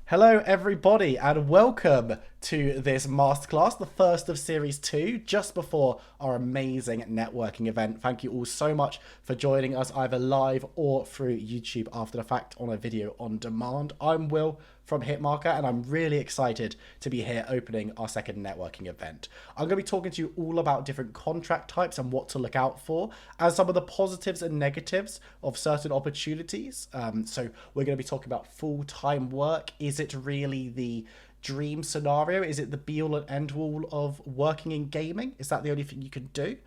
Hello, everybody, and welcome to this masterclass, the first of series 2, just before our amazing networking event. Thank you all so much for joining us either live or through YouTube after the fact on a video on demand. I'm Will from Hitmarker, and I'm really excited to be here opening our second networking event. I'm going to be talking to you all about different contract types and what to look out for, and some of the positives and negatives of certain opportunities. So we're going to be talking about full-time work. Is it really the dream scenario? Is it the be-all and end-all of working in gaming? Is that the only thing you can do?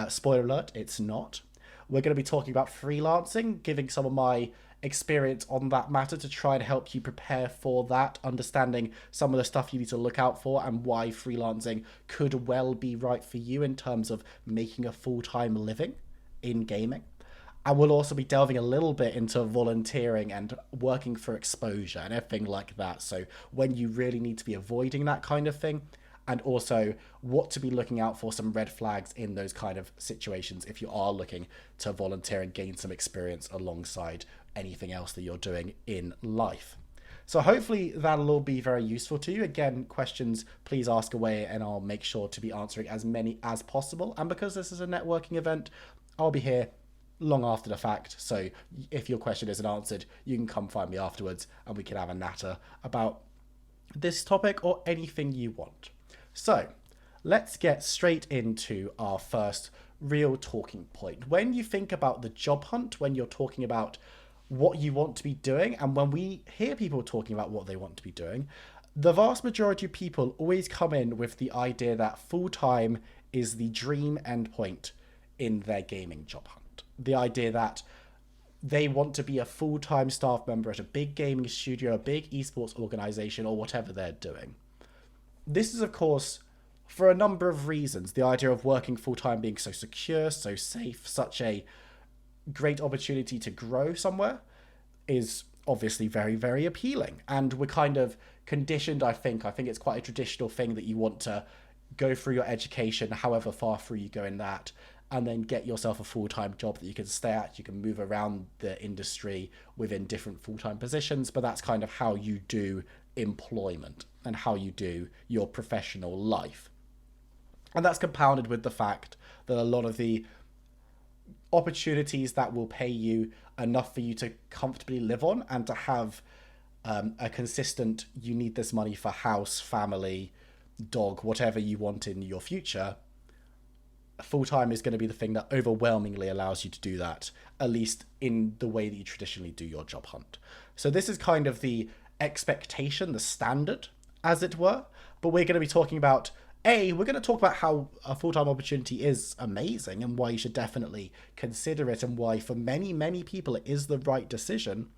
Spoiler alert, it's not. We're going to be talking about freelancing, giving some of my experience on that matter to try and help you prepare for that, understanding some of the stuff you need to look out for and why freelancing could well be right for you in terms of making a full-time living in gaming. And we'll also be delving a little bit into volunteering and working for exposure and everything like that. So when you really need to be avoiding that kind of thing, and also what to be looking out for, some red flags in those kind of situations if you are looking to volunteer and gain some experience alongside anything else that you're doing in life. So hopefully that'll all be very useful to you. Again, questions, please ask away and I'll make sure to be answering as many as possible. And because this is a networking event, I'll be here long after the fact. So if your question isn't answered, you can come find me afterwards and we can have a natter about this topic or anything you want. So let's get straight into our first real talking point. When you think about the job hunt, when you're talking about what you want to be doing, and when we hear people talking about what they want to be doing, the vast majority of people always come in with the idea that full-time is the dream endpoint in their gaming job hunt. The idea that they want to be a full-time staff member at a big gaming studio, a big esports organization, or whatever they're doing. This is, of course, for a number of reasons. The idea of working full-time being so secure, so safe, such a great opportunity to grow somewhere is obviously very, very appealing. And we're kind of conditioned, I think it's quite a traditional thing that you want to go through your education, however far through you go in that, and then get yourself a full-time job that you can stay at. You can move around the industry within different full-time positions, but that's kind of how you do employment and how you do your professional life. And that's compounded with the fact that a lot of the opportunities that will pay you enough for you to comfortably live on and to have a consistent, you need this money for house, family, dog, whatever you want in your future, full-time is going to be the thing that overwhelmingly allows you to do that, at least in the way that you traditionally do your job hunt. So this is kind of the expectation, the standard, as it were. But we're going to be talking about, we're going to talk about how a full-time opportunity is amazing and why you should definitely consider it and why for many, many people it is the right decision.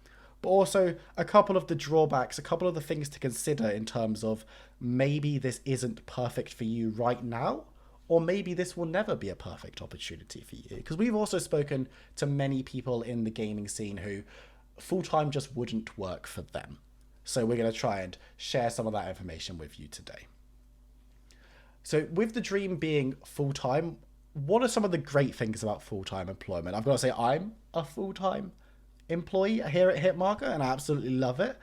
But also a couple of the drawbacks, a couple of the things to consider in terms of maybe this isn't perfect for you right now, or maybe this will never be a perfect opportunity for you. Because we've also spoken to many people in the gaming scene who full-time just wouldn't work for them. So we're going to try and share some of that information with you today. So with the dream being full-time, what are some of the great things about full-time employment? I've got to say I'm a full-time employee here at Hitmarker and I absolutely love it.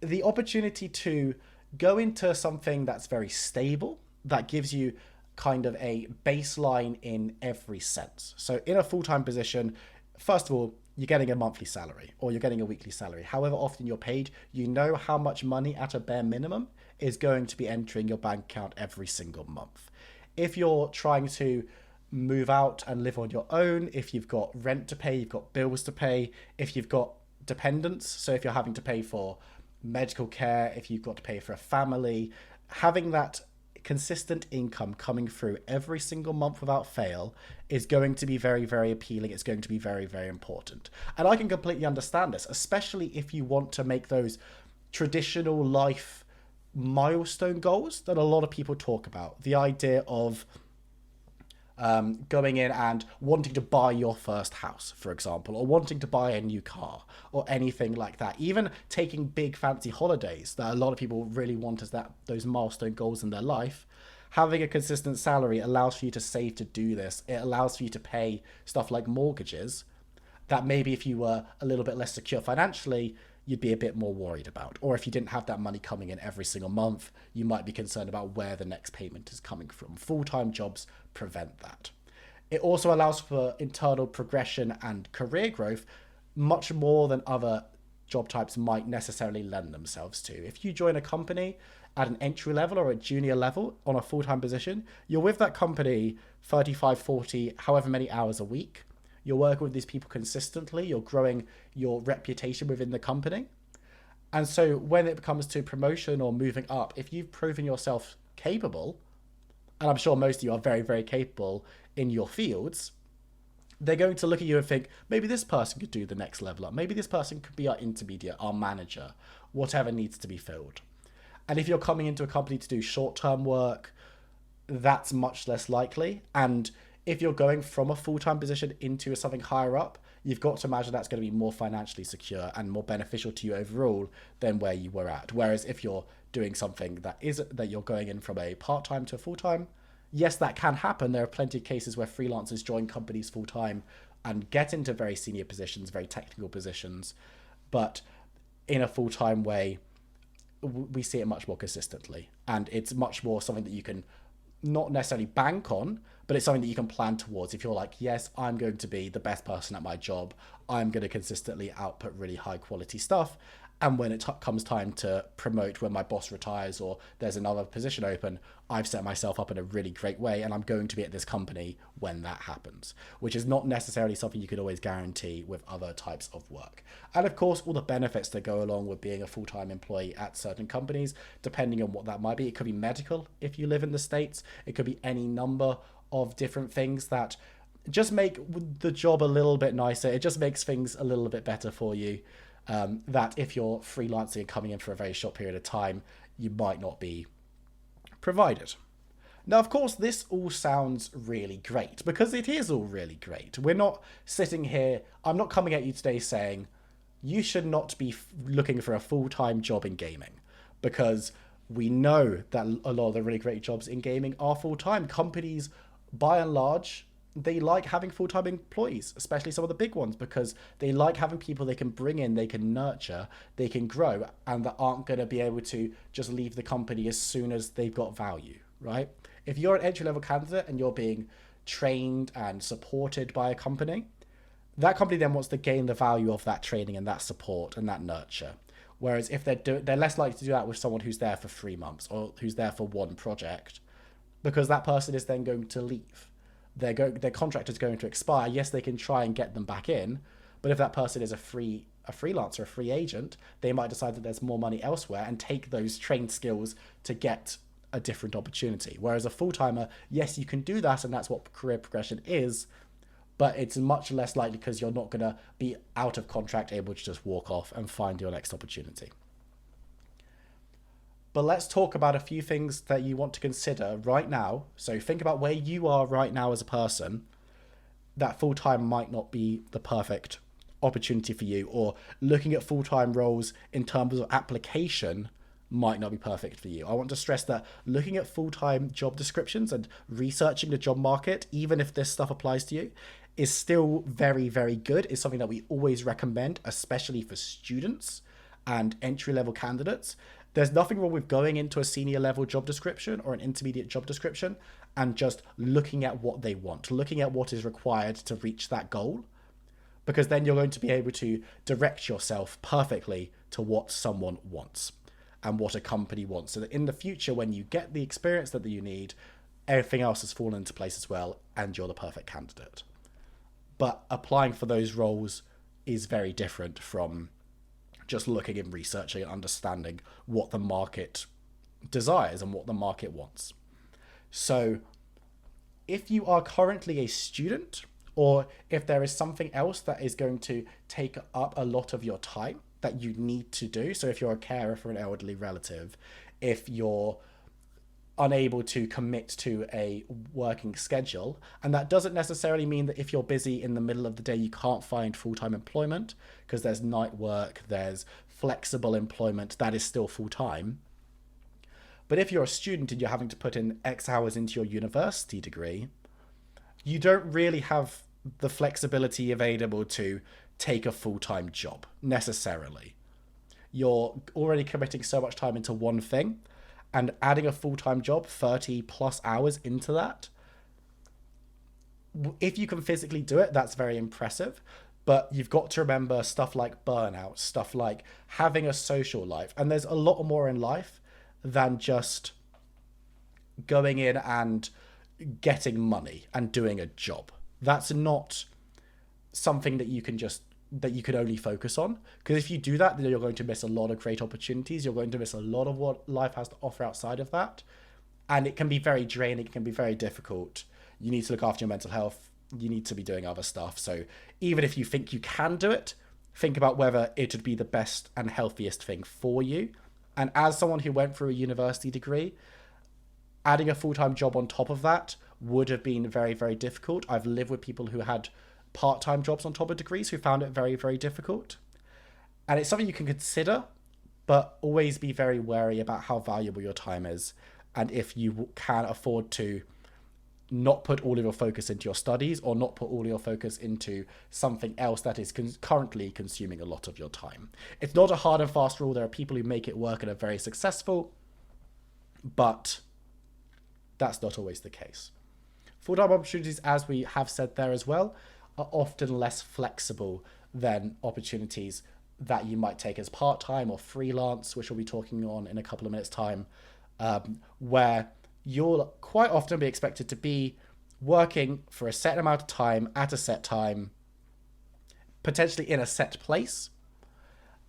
The opportunity to go into something that's very stable, that gives you kind of a baseline in every sense. So in a full-time position, first of all, you're getting a monthly salary or you're getting a weekly salary. However often you're paid, you know how much money at a bare minimum is going to be entering your bank account every single month. If you're trying to move out and live on your own, if you've got rent to pay, you've got bills to pay, if you've got dependents, so if you're having to pay for medical care, if you've got to pay for a family, having that consistent income coming through every single month without fail is going to be very, very appealing. It's going to be very, very important. And I can completely understand this, especially if you want to make those traditional life milestone goals that a lot of people talk about. The idea of going in and wanting to buy your first house, for example, or wanting to buy a new car or anything like that. Even taking big fancy holidays that a lot of people really want as those milestone goals in their life. Having a consistent salary allows for you to save to do this. It allows for you to pay stuff like mortgages that maybe if you were a little bit less secure financially, you'd be a bit more worried about. Or if you didn't have that money coming in every single month, you might be concerned about where the next payment is coming from. Full-time jobs prevent that. It also allows for internal progression and career growth much more than other job types might necessarily lend themselves to. If you join a company at an entry level or a junior level on a full-time position, you're with that company 35, 40, however many hours a week. You're working with these people consistently. You're growing your reputation within the company. And so when it comes to promotion or moving up, if you've proven yourself capable, and I'm sure most of you are very, very capable in your fields, they're going to look at you and think, maybe this person could do the next level up. Maybe this person could be our intermediate, our manager, whatever needs to be filled. And if you're coming into a company to do short-term work, that's much less likely. And if you're going from a full-time position into something higher up, you've got to imagine that's going to be more financially secure and more beneficial to you overall than where you were at. Whereas if you're doing something that you're going in from a part-time to a full-time, yes, that can happen. There are plenty of cases where freelancers join companies full-time and get into very senior positions, very technical positions. But in a full-time way, we see it much more consistently. And it's much more something that you can not necessarily bank on, but it's something that you can plan towards. If you're like, yes, I'm going to be the best person at my job, I'm going to consistently output really high quality stuff. And when it comes time to promote, when my boss retires or there's another position open, I've set myself up in a really great way and I'm going to be at this company when that happens, which is not necessarily something you could always guarantee with other types of work. And of course, all the benefits that go along with being a full-time employee at certain companies, depending on what that might be. It could be medical if you live in the States. It could be any number of different things that just make the job a little bit nicer. It just makes things a little bit better for you. That if you're freelancing and coming in for a very short period of time, you might not be provided. Now, of course, this all sounds really great because it is all really great. We're not sitting here, I'm not coming at you today saying you should not be looking for a full-time job in gaming, because we know that a lot of the really great jobs in gaming are full-time. Companies, by and large, they like having full-time employees, especially some of the big ones, because they like having people they can bring in, they can nurture, they can grow, and that aren't going to be able to just leave the company as soon as they've got value, right? If you're an entry-level candidate and you're being trained and supported by a company, that company then wants to gain the value of that training and that support and that nurture. Whereas if they're less likely to do that with someone who's there for 3 months or who's there for one project, because that person is then going to leave. Their contract is going to expire. Yes, they can try and get them back in, but if that person is a freelancer, a free agent, they might decide that there's more money elsewhere and take those trained skills to get a different opportunity. Whereas a full-timer, yes, you can do that, and that's what career progression is, but it's much less likely because you're not going to be out of contract, able to just walk off and find your next opportunity. But let's talk about a few things that you want to consider right now. So think about where you are right now as a person. That full-time might not be the perfect opportunity for you, or looking at full-time roles in terms of application might not be perfect for you. I want to stress that looking at full-time job descriptions and researching the job market, even if this stuff applies to you, is still very, very good. It's something that we always recommend, especially for students and entry-level candidates. There's nothing wrong with going into a senior level job description or an intermediate job description and just looking at what they want, looking at what is required to reach that goal, because then you're going to be able to direct yourself perfectly to what someone wants and what a company wants, so that in the future, when you get the experience that you need, everything else has fallen into place as well, and you're the perfect candidate. But applying for those roles is very different from just looking and researching and understanding what the market desires and what the market wants. So if you are currently a student, or if there is something else that is going to take up a lot of your time that you need to do, so if you're a carer for an elderly relative, if you're unable to commit to a working schedule, and that doesn't necessarily mean that if you're busy in the middle of the day you can't find full-time employment, because there's night work, there's flexible employment that is still full-time. But if you're a student and you're having to put in X hours into your university degree, you don't really have the flexibility available to take a full-time job necessarily. you're already committing so much time into one thing, and adding a full-time job, 30 plus hours into that, if you can physically do it, that's very impressive. But you've got to remember stuff like burnout, stuff like having a social life. And there's a lot more in life than just going in and getting money and doing a job. That's not something that you can only focus on. Because if you do that, then you're going to miss a lot of great opportunities. You're going to miss a lot of what life has to offer outside of that. And it can be very draining. It can be very difficult. You need to look after your mental health. You need to be doing other stuff. So even if you think you can do it, think about whether it would be the best and healthiest thing for you. And as someone who went through a university degree, adding a full-time job on top of that would have been very, very difficult. I've lived with people who had part-time jobs on top of degrees who found it very, very difficult. And it's something you can consider, but always be very wary about how valuable your time is. And if you can afford to not put all of your focus into your studies, or not put all of your focus into something else that is currently consuming a lot of your time. It's not a hard and fast rule. There are people who make it work and are very successful, but that's not always the case. Full-time opportunities, as we have said there as well, are often less flexible than opportunities that you might take as part-time or freelance, which we'll be talking on in a couple of minutes' time, where you'll quite often be expected to be working for a set amount of time at a set time, potentially in a set place,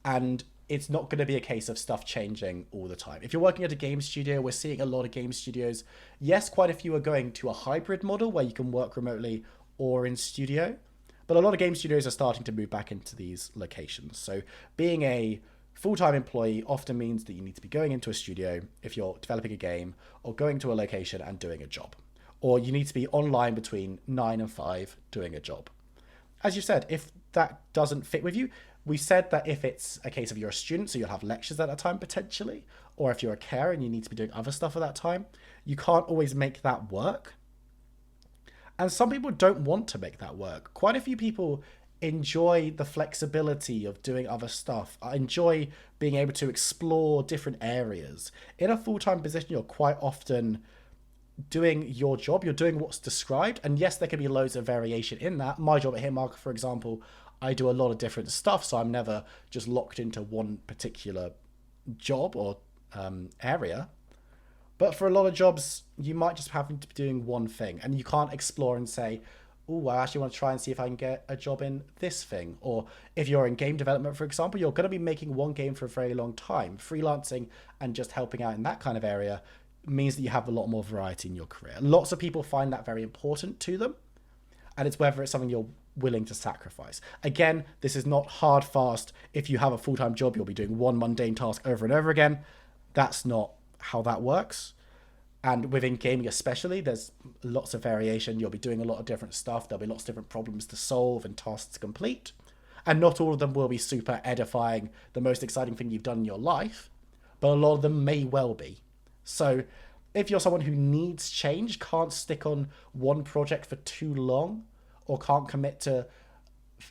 and it's not going to be a case of stuff changing all the time. If you're working at a game studio, we're seeing a lot of game studios. Yes, quite a few are going to a hybrid model where you can work remotely or in studio, but a lot of game studios are starting to move back into these locations. So being a full-time employee often means that you need to be going into a studio if you're developing a game, or going to a location and doing a job. Or you need to be online between 9 and 5 doing a job. As you said, if that doesn't fit with you, we said that if it's a case of you're a student, so you'll have lectures at that time potentially, or if you're a carer and you need to be doing other stuff at that time, you can't always make that work. And some people don't want to make that work. Quite a few people enjoy the flexibility of doing other stuff. I enjoy being able to explore different areas. In a full-time position, you're quite often doing your job. You're doing what's described. And yes, there can be loads of variation in that. My job at Hitmarker, for example, I do a lot of different stuff. So I'm never just locked into one particular job or area. But for a lot of jobs, you might just have to be doing one thing, and you can't explore and say, oh, I actually want to try and see if I can get a job in this thing. Or if you're in game development, for example, you're going to be making one game for a very long time. Freelancing and just helping out in that kind of area means that you have a lot more variety in your career. Lots of people find that very important to them, and it's whether it's something you're willing to sacrifice. Again, this is not hard, fast. If you have a full-time job, you'll be doing one mundane task over and over again. That's not how that works. And within gaming especially, there's lots of variation. You'll be doing a lot of different stuff. There'll be lots of different problems to solve and tasks to complete. And not all of them will be super edifying, the most exciting thing you've done in your life, but a lot of them may well be. So if you're someone who needs change, can't stick on one project for too long, or can't commit to,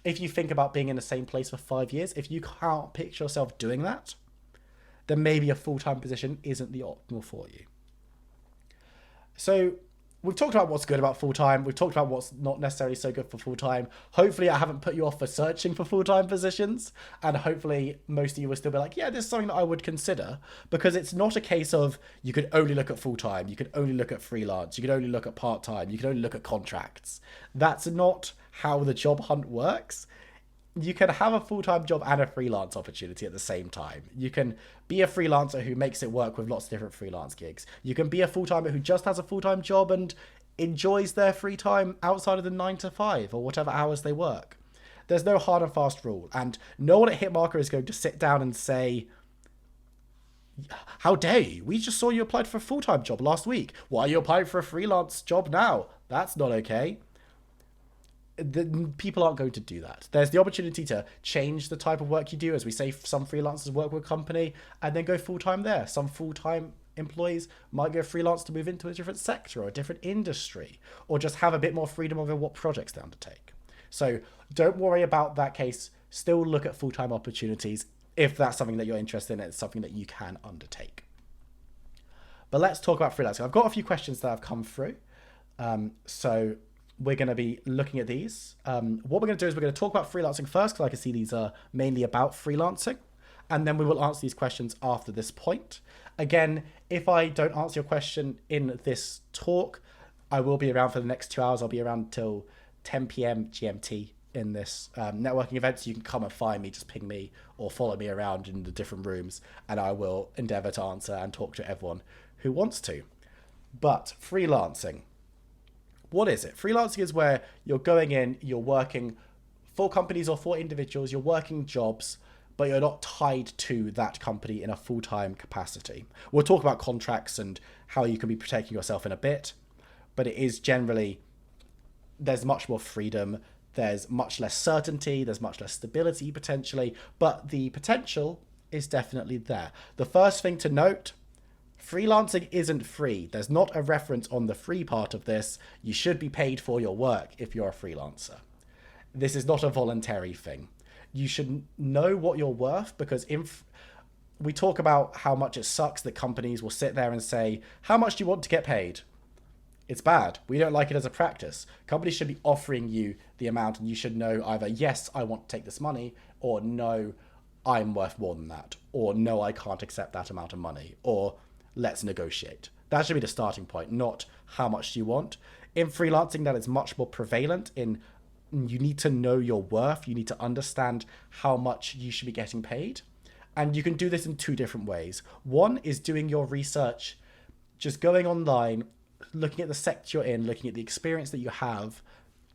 if you think about being in the same place for 5 years, if you can't picture yourself doing that, then maybe a full-time position isn't the optimal for you. So we've talked about what's good about full-time. We've talked about what's not necessarily so good for full-time. Hopefully I haven't put you off for searching for full-time positions. And hopefully most of you will still be like, yeah, this is something that I would consider. Because it's not a case of you could only look at full-time. You could only look at freelance. You could only look at part-time. You could only look at contracts. That's not how the job hunt works. You can have a full-time job and a freelance opportunity at the same time. You can be a freelancer who makes it work with lots of different freelance gigs. You can be a full-timer who just has a full-time job and enjoys their free time outside of the 9 to 5 or whatever hours they work. There's no hard and fast rule. And no one at Hitmarker is going to sit down and say, how dare you? We just saw you applied for a full-time job last week. Why are you applying for a freelance job now? That's not okay. People aren't going to do that. There's the opportunity to change the type of work you do. As we say, some freelancers work with a company and then go full-time there. Some full-time employees might go freelance to move into a different sector or a different industry, or just have a bit more freedom over what projects they undertake. So don't worry about that case. Still look at full-time opportunities if that's something that you're interested in, it's something that you can undertake. But let's talk about freelancing. I've got a few questions that have come through. So we're going to be looking at these. What we're going to do is we're going to talk about freelancing first, because I can see these are mainly about freelancing. And then we will answer these questions after this point. Again, if I don't answer your question in this talk, I will be around for the next 2 hours. I'll be around until 10 p.m. GMT in this networking event. So you can come and find me, just ping me or follow me around in the different rooms, and I will endeavor to answer and talk to everyone who wants to. But freelancing, what is it? Freelancing is where you're going in, you're working for companies or for individuals, you're working jobs, but you're not tied to that company in a full-time capacity. We'll talk about contracts and how you can be protecting yourself in a bit, but it is generally, there's much more freedom, there's much less certainty, there's much less stability potentially, but the potential is definitely there. The first thing to note, freelancing isn't free. There's not a reference on the free part of this. You should be paid for your work if you're a freelancer. This is not a voluntary thing. You should know what you're worth, because we talk about how much it sucks that companies will sit there and say, how much do you want to get paid? It's bad. We don't like it as a practice. Companies should be offering you the amount, and you should know either, yes, I want to take this money, or no, I'm worth more than that, or no, I can't accept that amount of money, or let's negotiate. That should be the starting point, not how much do you want. In freelancing, that is much more prevalent. You need to know your worth. You need to understand how much you should be getting paid. And you can do this in two different ways. One is doing your research, just going online, looking at the sector you're in, looking at the experience that you have,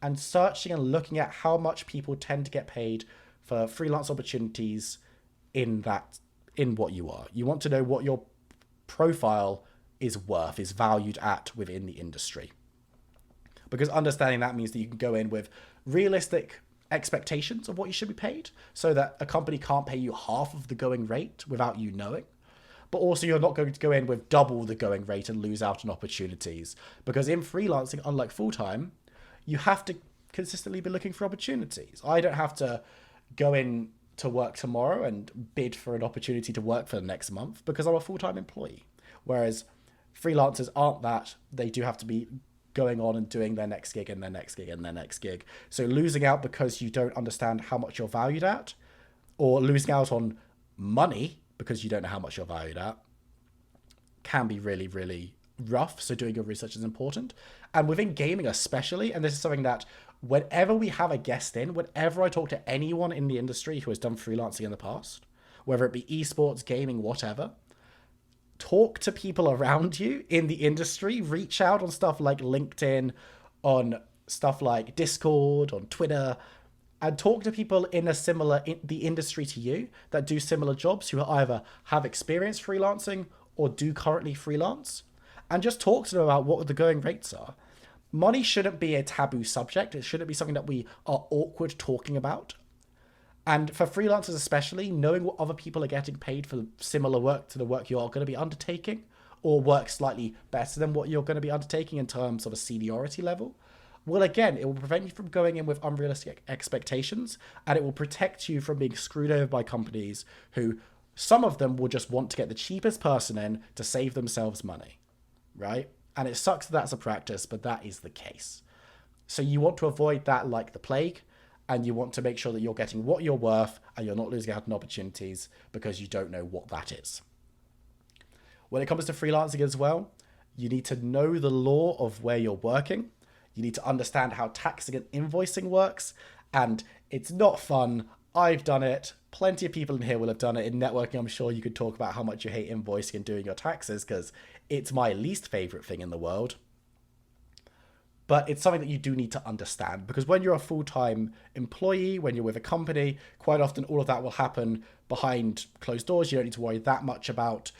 and searching and looking at how much people tend to get paid for freelance opportunities in what you are. You want to know what your profile is worth, is valued at within the industry. Because understanding that means that you can go in with realistic expectations of what you should be paid, so that a company can't pay you half of the going rate without you knowing. But also you're not going to go in with double the going rate and lose out on opportunities. Because in freelancing, unlike full-time, you have to consistently be looking for opportunities. I don't have to go in to work tomorrow and bid for an opportunity to work for the next month, because I'm a full-time employee. Whereas freelancers aren't that. They do have to be going on and doing their next gig and their next gig and their next gig. So losing out because you don't understand how much you're valued at, or losing out on money because you don't know how much you're valued at, can be really, really rough. So doing your research is important. And within gaming especially, and this is something that whenever we have a guest in, whenever I talk to anyone in the industry who has done freelancing in the past, whether it be esports, gaming, whatever, talk to people around you in the industry, reach out on stuff like LinkedIn, on stuff like Discord, on Twitter, and talk to people in the industry to you that do similar jobs, who either have experience freelancing or do currently freelance, and just talk to them about what the going rates are. Money shouldn't be a taboo subject. It shouldn't be something that we are awkward talking about. And for freelancers especially, knowing what other people are getting paid for similar work to the work you're going to be undertaking, or work slightly better than what you're going to be undertaking in terms of a seniority level, well, again, it will prevent you from going in with unrealistic expectations, and it will protect you from being screwed over by companies who, some of them will just want to get the cheapest person in to save themselves money, right? And it sucks that that's a practice, but that is the case. So you want to avoid that like the plague, and you want to make sure that you're getting what you're worth and you're not losing out on opportunities because you don't know what that is. When it comes to freelancing as well, you need to know the law of where you're working. You need to understand how taxing and invoicing works, and it's not fun. I've done it. Plenty of people in here will have done it. In networking, I'm sure you could talk about how much you hate invoicing and doing your taxes, because it's my least favorite thing in the world. But it's something that you do need to understand, because when you're a full-time employee, when you're with a company, quite often all of that will happen behind closed doors. You don't need to worry that much about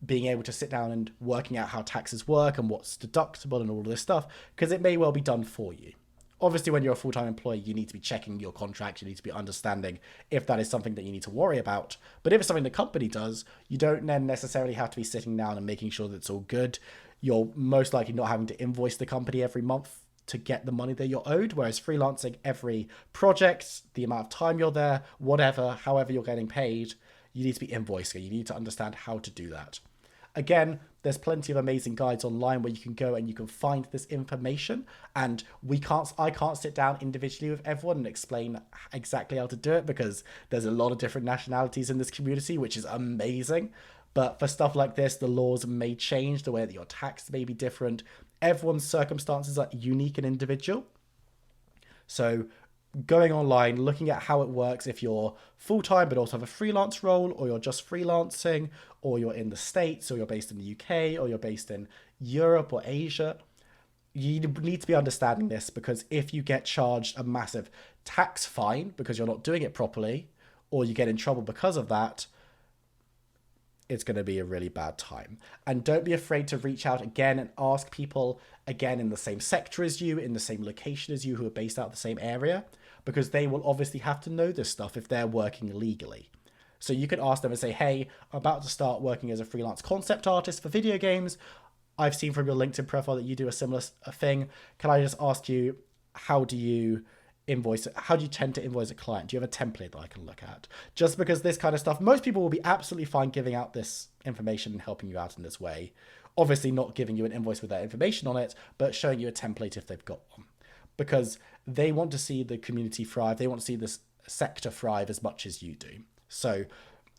being able to sit down and working out how taxes work and what's deductible and all of this stuff, because it may well be done for you. Obviously, when you're a full-time employee, you need to be checking your contract. You need to be understanding if that is something that you need to worry about. But if it's something the company does, you don't then necessarily have to be sitting down and making sure that it's all good. You're most likely not having to invoice the company every month to get the money that you're owed, whereas freelancing, every project, the amount of time you're there, whatever, however you're getting paid, you need to be invoicing. You need to understand how to do that. Again, there's plenty of amazing guides online where you can go and you can find this information. And I can't sit down individually with everyone and explain exactly how to do it, because there's a lot of different nationalities in this community, which is amazing. But for stuff like this, the laws may change, the way that you're taxed may be different. Everyone's circumstances are unique and individual. So going online, looking at how it works if you're full-time but also have a freelance role, or you're just freelancing, or you're in the States, or you're based in the UK, or you're based in Europe or Asia, you need to be understanding this, because if you get charged a massive tax fine because you're not doing it properly, or you get in trouble because of that, it's going to be a really bad time. And don't be afraid to reach out again and ask people again in the same sector as you, in the same location as you, who are based out of the same area, because they will obviously have to know this stuff if they're working legally. So you could ask them and say, hey, I'm about to start working as a freelance concept artist for video games. I've seen from your LinkedIn profile that you do a similar thing. Can I just ask you, how do you tend to invoice a client? Do you have a template that I can look at? Just because this kind of stuff, most people will be absolutely fine giving out this information and helping you out in this way. Obviously not giving you an invoice with that information on it, but showing you a template if they've got one. Because they want to see the community thrive. They want to see this sector thrive as much as you do. So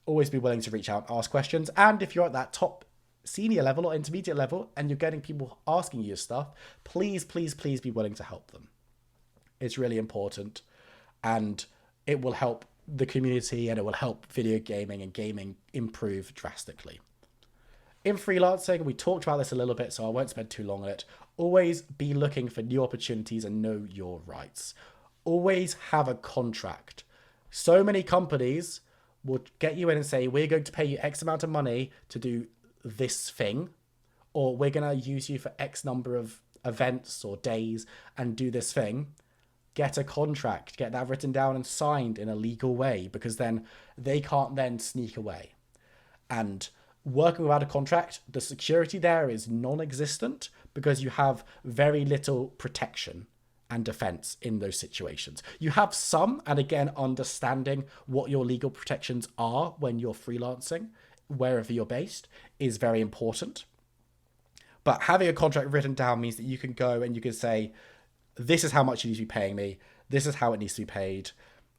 always be willing to reach out and ask questions. And if you're at that top senior level or intermediate level and you're getting people asking you stuff, please, please, please be willing to help them. It's really important, and it will help the community, and it will help video gaming and gaming improve drastically. In freelancing, we talked about this a little bit, so I won't spend too long on it. Always be looking for new opportunities and know your rights. Always have a contract. So many companies will get you in and say, we're going to pay you X amount of money to do this thing, or we're going to use you for X number of events or days and do this thing. Get a contract, get that written down and signed in a legal way, because then they can't then sneak away. And working without a contract, the security there is non-existent, because you have very little protection and defense in those situations. You have some, and again, understanding what your legal protections are when you're freelancing, wherever you're based, is very important. But having a contract written down means that you can go and you can say, this is how much you need to be paying me. This is how it needs to be paid.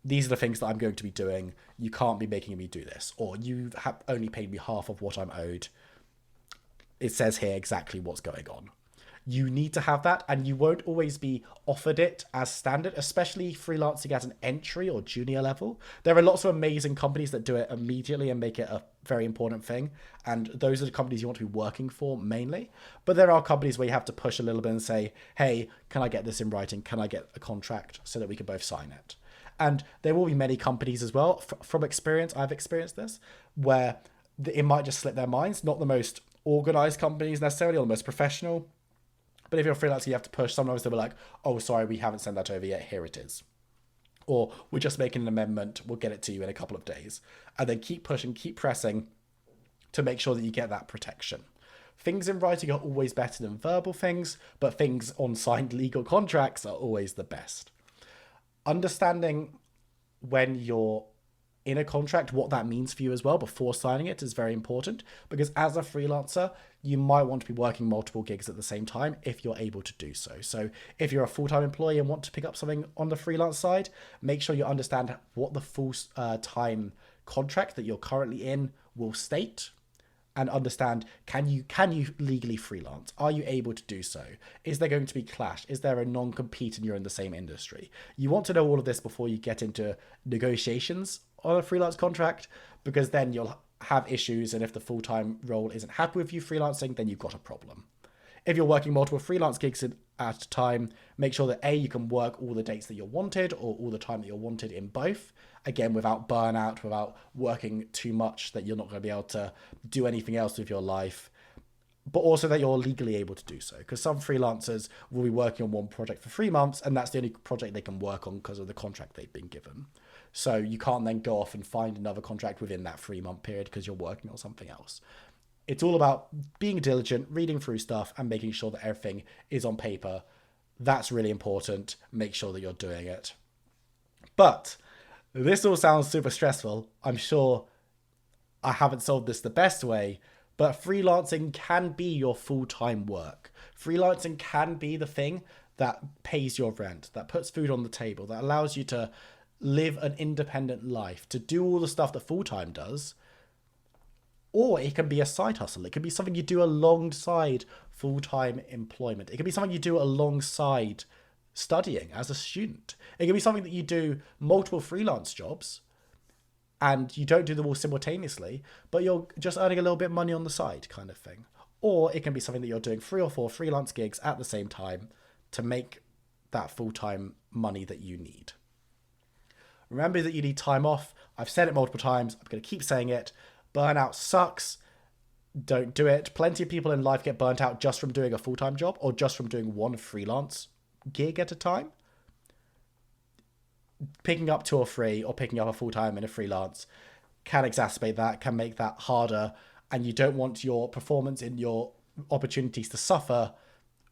These are the things that I'm going to be doing. You can't be making me do this. Or you have only paid me half of what I'm owed. It says here exactly what's going on. You need to have that, and you won't always be offered it as standard, especially freelancing at an entry or junior level. There are lots of amazing companies that do it immediately and make it a very important thing, and those are the companies you want to be working for mainly. But there are companies where you have to push a little bit and say, hey, can I get this in writing? Can I get a contract so that we can both sign it? And there will be many companies as well. From experience, I've experienced this, where it might just slip their minds. Not the most organized companies necessarily, or the most professional. But if you're a freelancer, you have to push. Sometimes they'll be like, oh, sorry, we haven't sent that over yet. Here it is. Or we're just making an amendment. We'll get it to you in a couple of days. And then keep pushing, keep pressing to make sure that you get that protection. Things in writing are always better than verbal things, but things on signed legal contracts are always the best. Understanding when you're in a contract, what that means for you as well before signing it is very important, because as a freelancer, you might want to be working multiple gigs at the same time if you're able to do so. So if you're a full-time employee and want to pick up something on the freelance side, make sure you understand what the full time contract that you're currently in will state, and understand, can you legally freelance? Are you able to do so? Is there going to be clash? Is there a non-compete and you're in the same industry? You want to know all of this before you get into negotiations on a freelance contract, because then you'll have issues, and if the full-time role isn't happy with you freelancing, then you've got a problem. If you're working multiple freelance gigs at a time, make sure that A, you can work all the dates that you're wanted, or all the time that you're wanted in both, again, without burnout, without working too much that you're not going to be able to do anything else with your life, but also that you're legally able to do so, because some freelancers will be working on one project for 3 months, and that's the only project they can work on because of the contract they've been given. So you can't then go off and find another contract within that 3-month period because you're working on something else. It's all about being diligent, reading through stuff, and making sure that everything is on paper. That's really important. Make sure that you're doing it. But this all sounds super stressful. I'm sure I haven't sold this the best way, but freelancing can be your full-time work. Freelancing can be the thing that pays your rent, that puts food on the table, that allows you to live an independent life, to do all the stuff that full-time does. Or it can be a side hustle. It can be something you do alongside full-time employment. It can be something you do alongside studying as a student. It can be something that you do multiple freelance jobs and you don't do them all simultaneously, but you're just earning a little bit of money on the side kind of thing. Or it can be something that you're doing 3 or 4 freelance gigs at the same time to make that full-time money that you need. Remember that you need time off. I've said it multiple times. I'm going to keep saying it. Burnout sucks. Don't do it. Plenty of people in life get burnt out just from doing a full-time job or just from doing one freelance gig at a time. Picking up 2 or 3 or picking up a full-time and a freelance can exacerbate that, can make that harder, and you don't want your performance in your opportunities to suffer,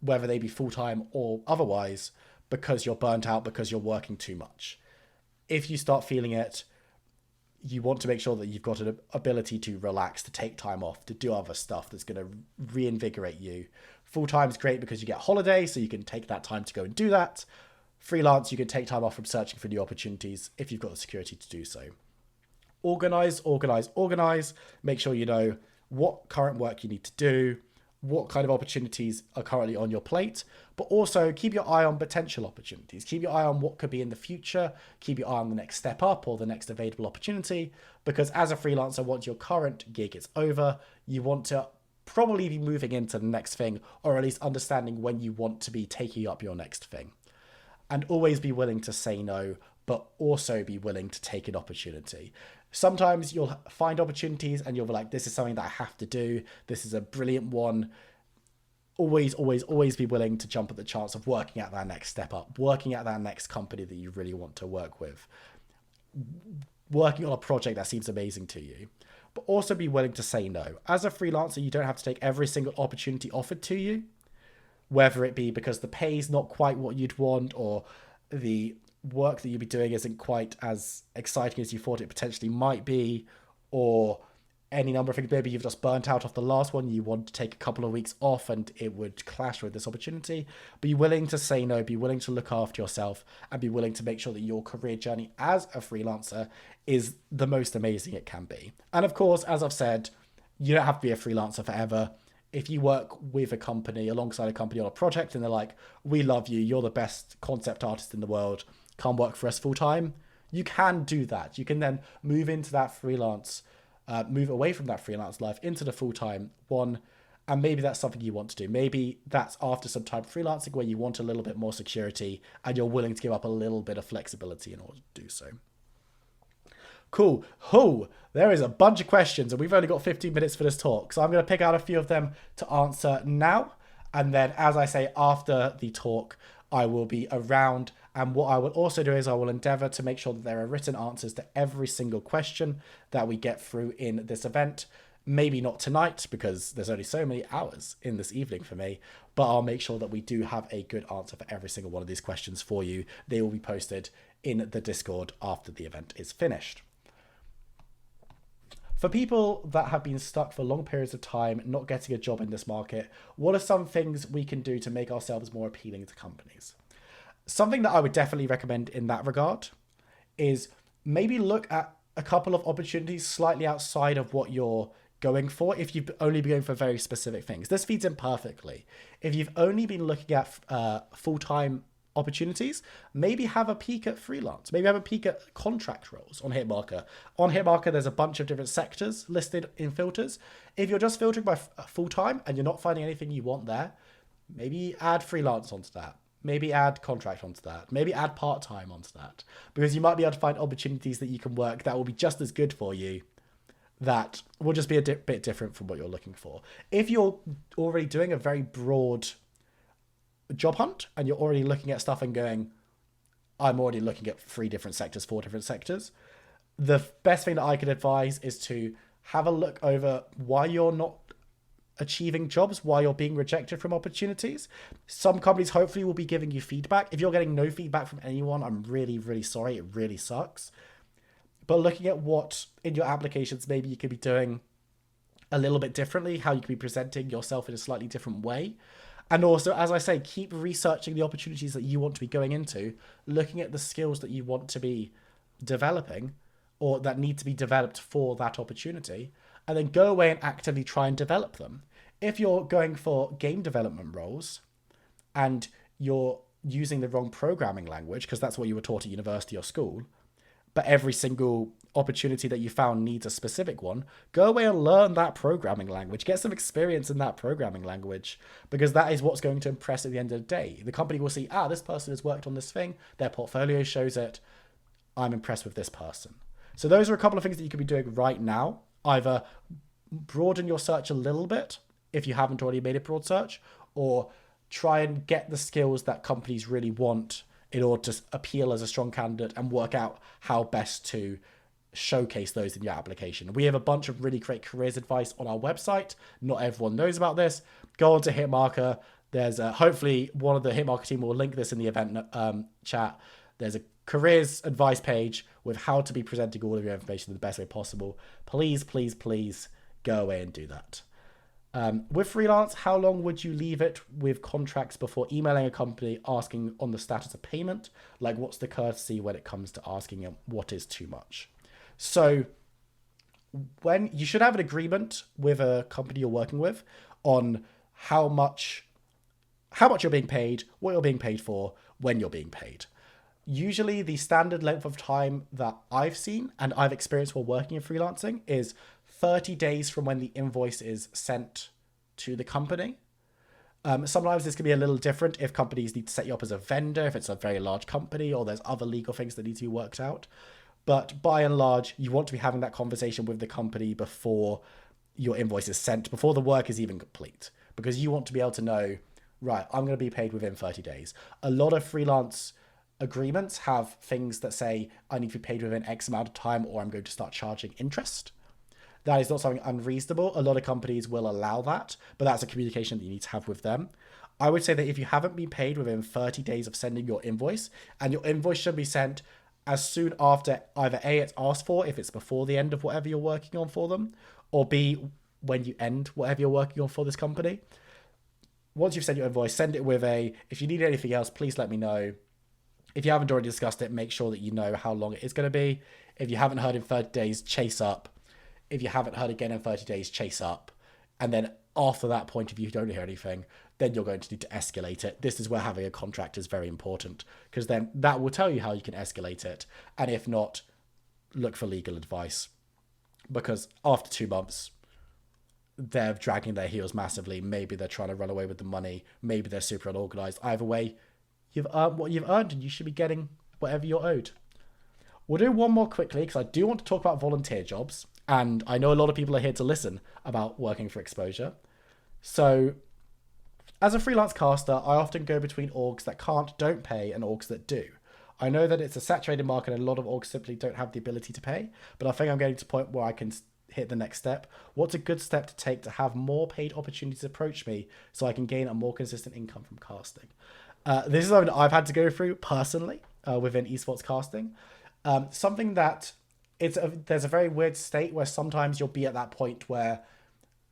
whether they be full-time or otherwise, because you're burnt out, because you're working too much. If you start feeling it, you want to make sure that you've got an ability to relax, to take time off, to do other stuff that's going to reinvigorate you. Full-time is great because you get holiday, so you can take that time to go and do that. Freelance, you can take time off from searching for new opportunities if you've got the security to do so. Organize. Make sure you know what current work you need to do, what kind of opportunities are currently on your plate, but also keep your eye on potential opportunities. Keep your eye on what could be in the future. Keep your eye on the next step up or the next available opportunity, because as a freelancer, once your current gig is over, you want to probably be moving into the next thing, or at least understanding when you want to be taking up your next thing. And always be willing to say no, but also be willing to take an opportunity. Sometimes you'll find opportunities and you'll be like, this is something that I have to do. This is a brilliant one. Always be willing to jump at the chance of working at that next step up, working at that next company that you really want to work with, working on a project that seems amazing to you, but also be willing to say no. As a freelancer, you don't have to take every single opportunity offered to you, whether it be because the pay's not quite what you'd want or the work that you'll be doing isn't quite as exciting as you thought it potentially might be, or any number of things. Maybe you've just burnt out off the last one, you want to take a couple of weeks off and it would clash with this opportunity. Be willing to say no, be willing to look after yourself, and be willing to make sure that your career journey as a freelancer is the most amazing it can be. And of course, as I've said, you don't have to be a freelancer forever. If you work with a company, alongside a company on a project, and they're like, we love you, you're the best concept artist in the world, come work for us full time, you can do that. You can then move into that freelance, move away from that freelance life into the full-time one. And maybe that's something you want to do. Maybe that's after some time freelancing where you want a little bit more security and you're willing to give up a little bit of flexibility in order to do so. Cool. There is a bunch of questions and we've only got 15 minutes for this talk. So I'm going to pick out a few of them to answer now. And then, as I say, after the talk, I will be around. And what I will also do is I will endeavor to make sure that there are written answers to every single question that we get through in this event. Maybe not tonight because there's only so many hours in this evening for me, but I'll make sure that we do have a good answer for every single one of these questions for you. They will be posted in the Discord after the event is finished. For people that have been stuck for long periods of time, not getting a job in this market, what are some things we can do to make ourselves more appealing to companies? Something that I would definitely recommend in that regard is maybe look at a couple of opportunities slightly outside of what you're going for if you've only been going for very specific things. This feeds in perfectly. If you've only been looking at full-time opportunities, maybe have a peek at freelance, maybe have a peek at contract roles on Hitmarker. On Hitmarker, there's a bunch of different sectors listed in filters. If you're just filtering by full-time and you're not finding anything you want there, maybe add freelance onto that. Maybe add contract onto that. Maybe add part-time onto that. Because you might be able to find opportunities that you can work that will be just as good for you, that will just be a bit different from what you're looking for. If you're already doing a very broad job hunt and you're already looking at stuff and going, I'm already looking at 3 different sectors, 4 different sectors, the best thing that I could advise is to have a look over why you're not achieving jobs, why you're being rejected from opportunities. Some companies hopefully will be giving you feedback. If you're getting no feedback from anyone, I'm really, really sorry. It really sucks. but looking at what in your applications maybe you could be doing a little bit differently, how you could be presenting yourself in a slightly different way. And also, as I say, keep researching the opportunities that you want to be going into, looking at the skills that you want to be developing or that need to be developed for that opportunity, and then go away and actively try and develop them. If you're going for game development roles and you're using the wrong programming language, because that's what you were taught at university or school, but every single opportunity that you found needs a specific one, go away and learn that programming language. Get some experience in that programming language, because that is what's going to impress at the end of the day. The company will see, this person has worked on this thing, their portfolio shows it, I'm impressed with this person. So those are a couple of things that you could be doing right now. Either broaden your search a little bit, if you haven't already made a broad search, or try and get the skills that companies really want in order to appeal as a strong candidate and work out how best to showcase those in your application. We have a bunch of really great careers advice on our website. Not everyone knows about this. Go on to Hitmarker. There's hopefully one of the Hitmarker team will link this in the event chat. There's a careers advice page with how to be presenting all of your information in the best way possible. Please, please, please go away and do that. With freelance, how long would you leave it with contracts before emailing a company asking on the status of payment? Like, what's the courtesy when it comes to asking them what is too much? So when you should have an agreement with a company you're working with on how much you're being paid, what you're being paid for, when you're being paid. Usually the standard length of time that I've seen and I've experienced while working in freelancing is 30 days from when the invoice is sent to the company. Sometimes this can be a little different if companies need to set you up as a vendor, if it's a very large company, or there's other legal things that need to be worked out. But by and large, you want to be having that conversation with the company before your invoice is sent, before the work is even complete, because you want to be able to know, right, I'm going to be paid within 30 days. A lot of freelance agreements have things that say I need to be paid within X amount of time, or I'm going to start charging interest. That is not something unreasonable. A lot of companies will allow that, but that's a communication that you need to have with them. I would say that if you haven't been paid within 30 days of sending your invoice, and your invoice should be sent as soon after either A, it's asked for, if it's before the end of whatever you're working on for them, or B, when you end whatever you're working on for this company. Once you've sent your invoice, send it with if you need anything else, please let me know. If you haven't already discussed it, make sure that you know how long it is going to be. If you haven't heard in 30 days, chase up. If you haven't heard again in 30 days, chase up. And then after that point, if you don't hear anything, then you're going to need to escalate it. This is where having a contract is very important, because then that will tell you how you can escalate it. And if not, look for legal advice, because after 2 months, they're dragging their heels massively. Maybe they're trying to run away with the money. Maybe they're super unorganized. Either way, you've earned what you've earned, and you should be getting whatever you're owed. We'll do one more quickly, because I do want to talk about volunteer jobs. And I know a lot of people are here to listen about working for exposure. So as a freelance caster, I often go between orgs that don't pay, and orgs that do. I know that it's a saturated market and a lot of orgs simply don't have the ability to pay, but I think I'm getting to a point where I can hit the next step. What's a good step to take to have more paid opportunities approach me so I can gain a more consistent income from casting? This is something that I've had to go through personally within esports casting. Something that there's a very weird state where sometimes you'll be at that point where,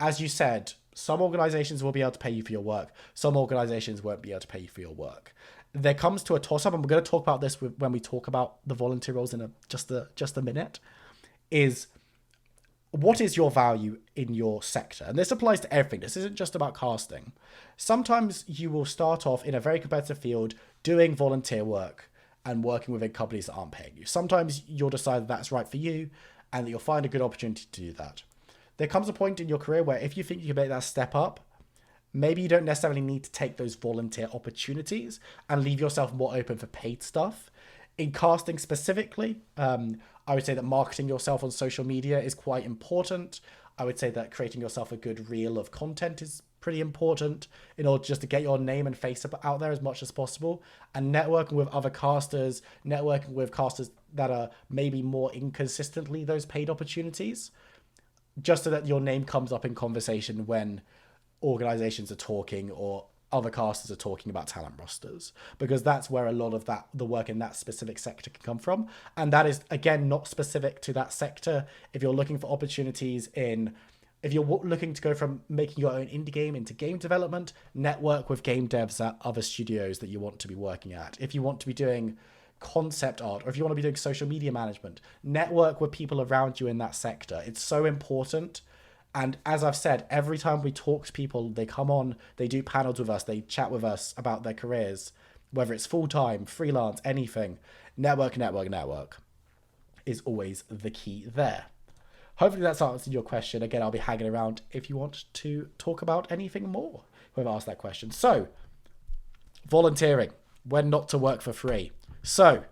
as you said, some organizations will be able to pay you for your work. Some organizations won't be able to pay you for your work. There comes to a toss-up, and we're going to talk about this when we talk about the volunteer roles in just a minute, is what is your value in your sector? And this applies to everything. This isn't just about casting. Sometimes you will start off in a very competitive field doing volunteer work and working within companies that aren't paying you. Sometimes you'll decide that that's right for you and that you'll find a good opportunity to do that. There comes a point in your career where if you think you can make that step up, maybe you don't necessarily need to take those volunteer opportunities and leave yourself more open for paid stuff. In casting specifically, I would say that marketing yourself on social media is quite important. I would say that creating yourself a good reel of content is pretty important in order just to get your name and face out there as much as possible, and networking with other casters, networking with casters that are maybe more inconsistently those paid opportunities, just so that your name comes up in conversation when organizations are talking or other casters are talking about talent rosters, because that's where a lot of the work in that specific sector can come from. And that is, again, not specific to that sector. If you're looking for opportunities if you're looking to go from making your own indie game into game development, network with game devs at other studios that you want to be working at. If you want to be doing concept art, or if you want to be doing social media management, network with people around you in that sector. It's so important. And as I've said, every time we talk to people, they come on, they do panels with us, they chat with us about their careers, whether it's full-time, freelance, anything. Network is always the key there. Hopefully that's answered your question. Again, I'll be hanging around if you want to talk about anything more, whoever asked that question. So, volunteering, when not to work for free. So,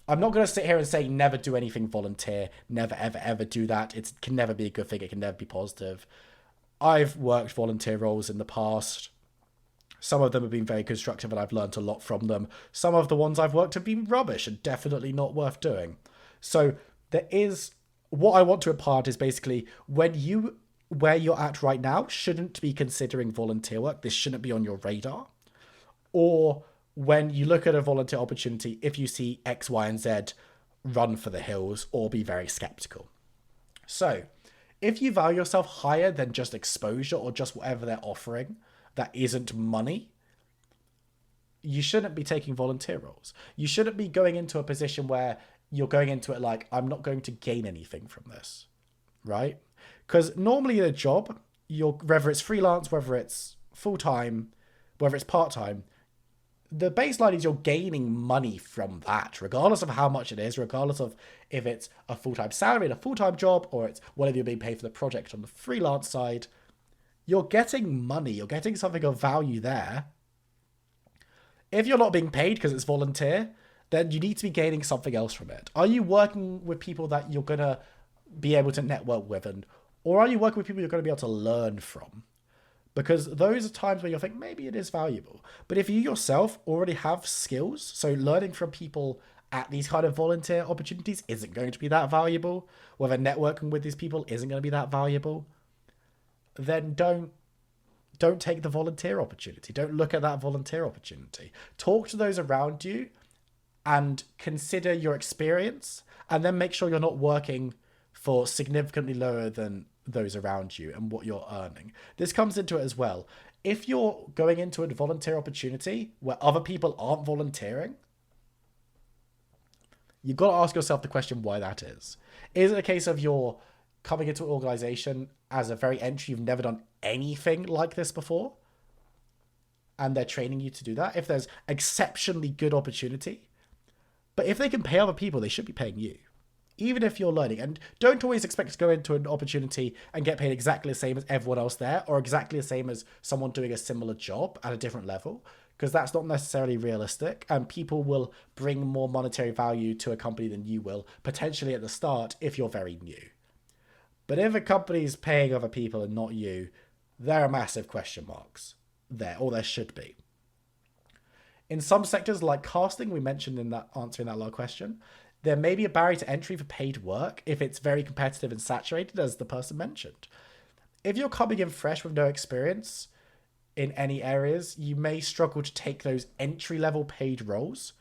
I'm not going to sit here and say never do anything volunteer, never, ever, ever do that. It can never be a good thing. It can never be positive. I've worked volunteer roles in the past. Some of them have been very constructive and I've learned a lot from them. Some of the ones I've worked have been rubbish and definitely not worth doing. So what I want to impart is basically where you're at right now shouldn't be considering volunteer work. This shouldn't be on your radar. Or when you look at a volunteer opportunity, if you see X, Y, and Z, run for the hills or be very skeptical. So if you value yourself higher than just exposure or just whatever they're offering that isn't money, you shouldn't be taking volunteer roles. You shouldn't be going into a position where you're going into it like, I'm not going to gain anything from this, right? Because normally in a job, whether it's freelance, whether it's full-time, whether it's part-time, the baseline is you're gaining money from that, regardless of how much it is, regardless of if it's a full-time salary and a full-time job, or it's whatever you're being paid for the project on the freelance side. You're getting money. You're getting something of value there. If you're not being paid because it's volunteer, then you need to be gaining something else from it. Are you working with people that you're going to be able to network with, or are you working with people you're going to be able to learn from? Because those are times where you'll think maybe it is valuable. But if you yourself already have skills, so learning from people at these kind of volunteer opportunities isn't going to be that valuable, whether networking with these people isn't going to be that valuable, then don't take the volunteer opportunity. Don't look at that volunteer opportunity. Talk to those around you and consider your experience, and then make sure you're not working for significantly lower than those around you and what you're earning. This comes into it as well. If you're going into a volunteer opportunity where other people aren't volunteering, you've got to ask yourself the question why that is. Is it a case of you're coming into an organization as a very entry, you've never done anything like this before, and they're training you to do that? If there's exceptionally good opportunity, but if they can pay other people, they should be paying you, even if you're learning. And don't always expect to go into an opportunity and get paid exactly the same as everyone else there, or exactly the same as someone doing a similar job at a different level, because that's not necessarily realistic. And people will bring more monetary value to a company than you will, potentially at the start, if you're very new. But if a company is paying other people and not you, there are massive question marks there, or there should be. In some sectors like casting, we mentioned in that answering that last question, there may be a barrier to entry for paid work if it's very competitive and saturated, as the person mentioned. If you're coming in fresh with no experience in any areas, you may struggle to take those entry-level paid roles.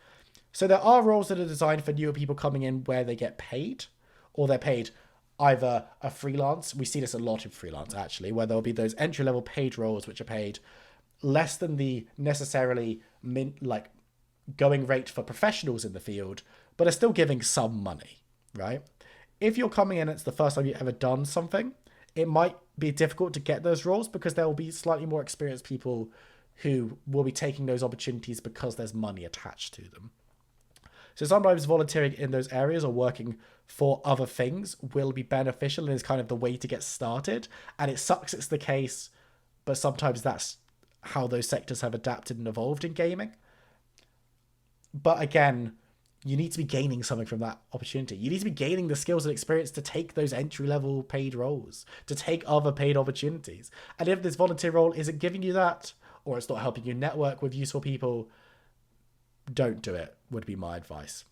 So there are roles that are designed for newer people coming in where they get paid, or they're paid either a freelance. We see this a lot in freelance, actually, where there'll be those entry-level paid roles which are paid less than the necessarily going rate for professionals in the field, but are still giving some money, right? If you're coming in, it's the first time you've ever done something, it might be difficult to get those roles because there will be slightly more experienced people who will be taking those opportunities because there's money attached to them. So sometimes volunteering in those areas or working for other things will be beneficial and is kind of the way to get started. And it sucks it's the case, but sometimes that's how those sectors have adapted and evolved in gaming. But again, you need to be gaining something from that opportunity. You need to be gaining the skills and experience to take those entry-level paid roles, to take other paid opportunities. And if this volunteer role isn't giving you that, or it's not helping you network with useful people, don't do it, would be my advice.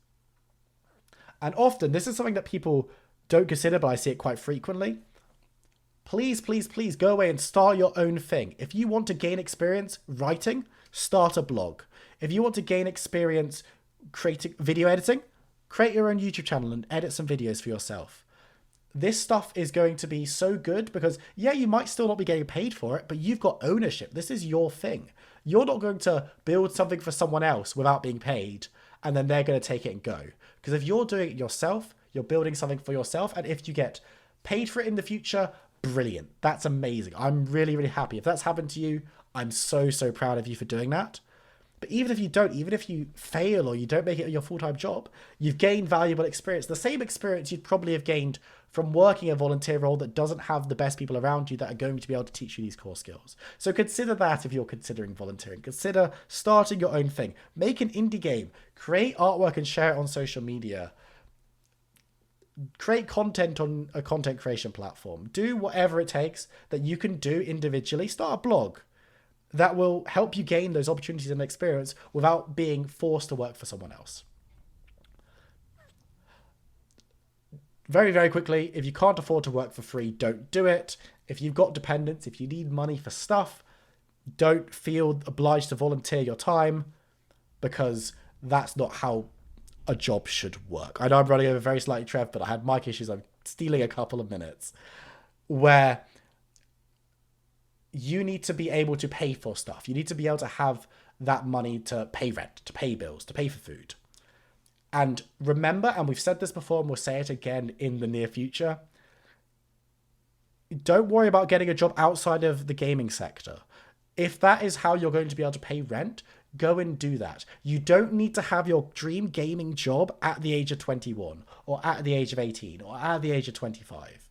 And often, this is something that people don't consider, but I see it quite frequently. please, please, please go away and start your own thing. If you want to gain experience writing, start a blog. If you want to gain experience creating video editing, create your own YouTube channel and edit some videos for yourself. This stuff is going to be so good because, yeah, you might still not be getting paid for it, but you've got ownership. This is your thing. You're not going to build something for someone else without being paid, and then they're going to take it and go. Because if you're doing it yourself, you're building something for yourself, and if you get paid for it in the future, brilliant. That's amazing. I'm really, really happy. If that's happened to you, I'm so, so proud of you for doing that. But even if you don't, even if you fail or you don't make it your full-time job, you've gained valuable experience. The same experience you'd probably have gained from working a volunteer role that doesn't have the best people around you that are going to be able to teach you these core skills. So consider that if you're considering volunteering. Consider starting your own thing. Make an indie game. Create artwork and share it on social media. Create content on a content creation platform. Do whatever it takes that you can do individually. Start a blog. That will help you gain those opportunities and experience without being forced to work for someone else. Very, very quickly, if you can't afford to work for free, don't do it. If you've got dependents, if you need money for stuff, don't feel obliged to volunteer your time, because that's not how a job should work. I know I'm running over very slightly, Trev, but I had mic issues. I'm stealing a couple of minutes where you need to be able to pay for stuff. You need to be able to have that money to pay rent, to pay bills, to pay for food. And remember, and we've said this before and we'll say it again in the near future, don't worry about getting a job outside of the gaming sector. If that is how you're going to be able to pay rent, go and do that. You don't need to have your dream gaming job at the age of 21 or at the age of 18 or at the age of 25.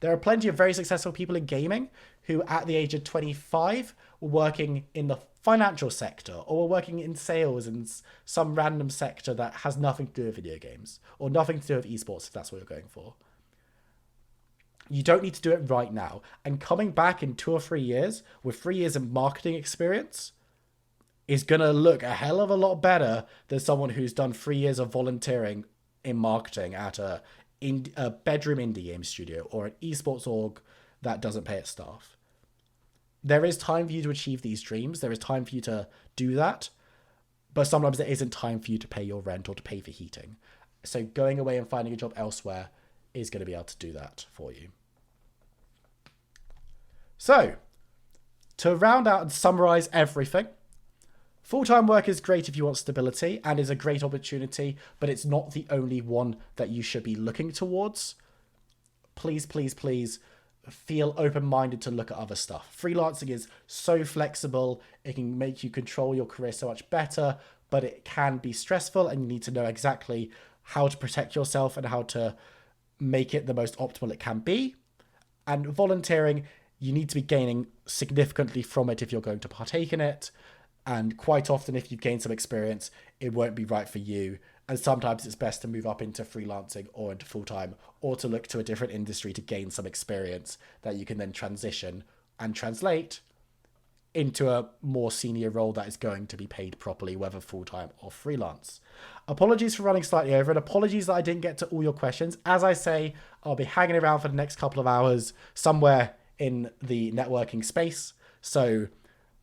There are plenty of very successful people in gaming who at the age of 25 were working in the financial sector or were working in sales in some random sector that has nothing to do with video games or nothing to do with esports, if that's what you're going for. You don't need to do it right now. And coming back in 2 or 3 years with 3 years of marketing experience is going to look a hell of a lot better than someone who's done 3 years of volunteering in marketing at a bedroom indie game studio or an esports org that doesn't pay its staff. There is time for you to achieve these dreams. There is time for you to do that. But sometimes there isn't time for you to pay your rent or to pay for heating. So going away and finding a job elsewhere is going to be able to do that for you. So, to round out and summarize everything, full-time work is great if you want stability and is a great opportunity, but it's not the only one that you should be looking towards. Please, please, please feel open-minded to look at other stuff. Freelancing is so flexible. It can make you control your career so much better, but it can be stressful and you need to know exactly how to protect yourself and how to make it the most optimal it can be. And volunteering, you need to be gaining significantly from it if you're going to partake in it. And quite often, if you've gained some experience, it won't be right for you. And sometimes it's best to move up into freelancing or into full-time or to look to a different industry to gain some experience that you can then transition and translate into a more senior role that is going to be paid properly, whether full-time or freelance. Apologies for running slightly over and apologies that I didn't get to all your questions. As I say, I'll be hanging around for the next couple of hours somewhere in the networking space. So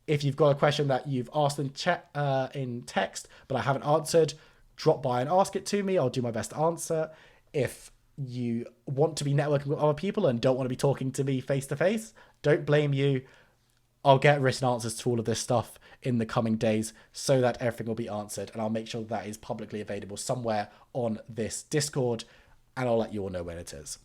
if you've got a question that you've asked in chat, in text, but I haven't answered, drop by and ask it to me. I'll do my best to answer. If you want to be networking with other people and don't want to be talking to me face to face, don't blame you. I'll get written answers to all of this stuff in the coming days so that everything will be answered, and I'll make sure that is publicly available somewhere on this Discord, and I'll let you all know when it is.